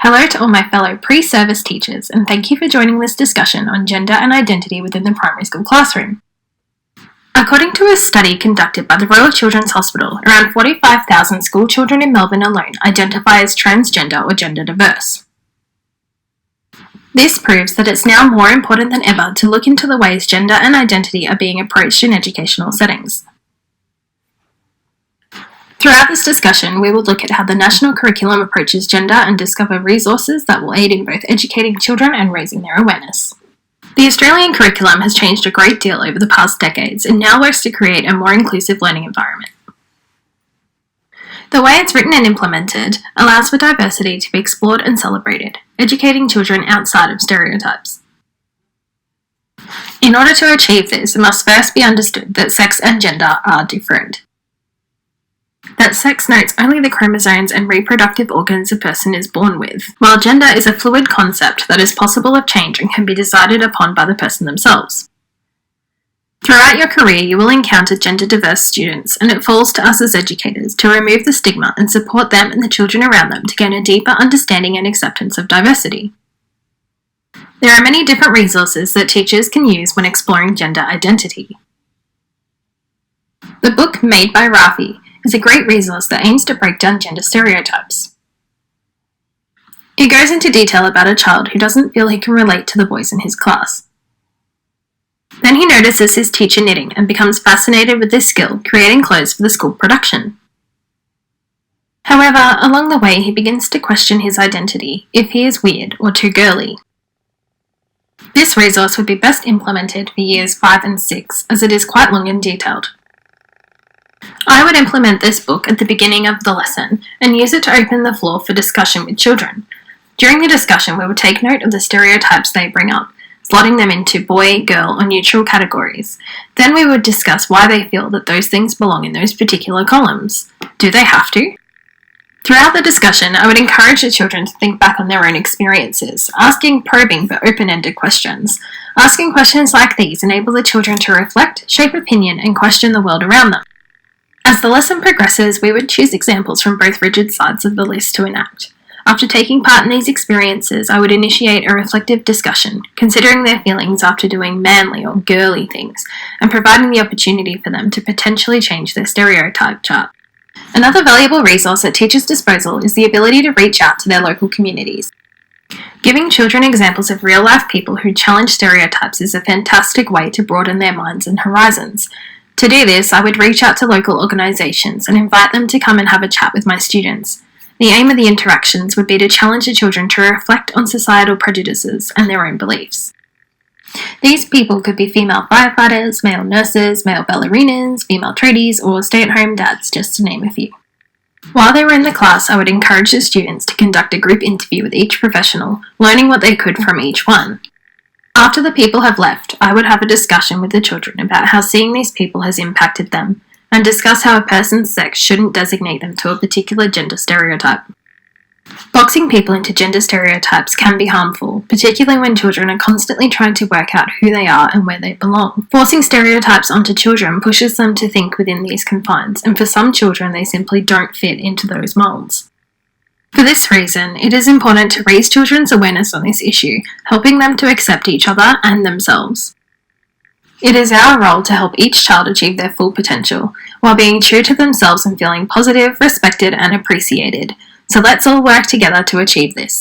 Hello to all my fellow pre-service teachers, and thank you for joining this discussion on gender and identity within the primary school classroom. According to a study conducted by the Royal Children's Hospital, around 45,000 school children in Melbourne alone identify as transgender or gender diverse. This proves that it's now more important than ever to look into the ways gender and identity are being approached in educational settings. Throughout this discussion, we will look at how the national curriculum approaches gender and discover resources that will aid in both educating children and raising their awareness. The Australian curriculum has changed a great deal over the past decades and now works to create a more inclusive learning environment. The way it's written and implemented allows for diversity to be explored and celebrated, educating children outside of stereotypes. In order to achieve this, it must first be understood that sex and gender are different. That sex notes only the chromosomes and reproductive organs a person is born with, while gender is a fluid concept that is possible of change and can be decided upon by the person themselves. Throughout your career, you will encounter gender-diverse students, and it falls to us as educators to remove the stigma and support them and the children around them to gain a deeper understanding and acceptance of diversity. There are many different resources that teachers can use when exploring gender identity. The book Made by Rafi is a great resource that aims to break down gender stereotypes. It goes into detail about a child who doesn't feel he can relate to the boys in his class. Then he notices his teacher knitting and becomes fascinated with this skill, creating clothes for the school production. However, along the way he begins to question his identity, if he is weird or too girly. This resource would be best implemented for years 5 and 6, as it is quite long and detailed. I would implement this book at the beginning of the lesson and use it to open the floor for discussion with children. During the discussion, we would take note of the stereotypes they bring up, slotting them into boy, girl, or neutral categories. Then we would discuss why they feel that those things belong in those particular columns. Do they have to? Throughout the discussion, I would encourage the children to think back on their own experiences, probing but open-ended questions. Asking questions like these enable the children to reflect, shape opinion, and question the world around them. As the lesson progresses, we would choose examples from both rigid sides of the list to enact. After taking part in these experiences, I would initiate a reflective discussion, considering their feelings after doing manly or girly things, and providing the opportunity for them to potentially change their stereotype chart. Another valuable resource at teachers' disposal is the ability to reach out to their local communities. Giving children examples of real-life people who challenge stereotypes is a fantastic way to broaden their minds and horizons. To do this, I would reach out to local organisations and invite them to come and have a chat with my students. The aim of the interactions would be to challenge the children to reflect on societal prejudices and their own beliefs. These people could be female firefighters, male nurses, male ballerinas, female tradies, or stay-at-home dads, just to name a few. While they were in the class, I would encourage the students to conduct a group interview with each professional, learning what they could from each one. After the people have left, I would have a discussion with the children about how seeing these people has impacted them, and discuss how a person's sex shouldn't designate them to a particular gender stereotype. Boxing people into gender stereotypes can be harmful, particularly when children are constantly trying to work out who they are and where they belong. Forcing stereotypes onto children pushes them to think within these confines, and for some children they simply don't fit into those molds. For this reason, it is important to raise children's awareness on this issue, helping them to accept each other and themselves. It is our role to help each child achieve their full potential, while being true to themselves and feeling positive, respected, and appreciated. So let's all work together to achieve this.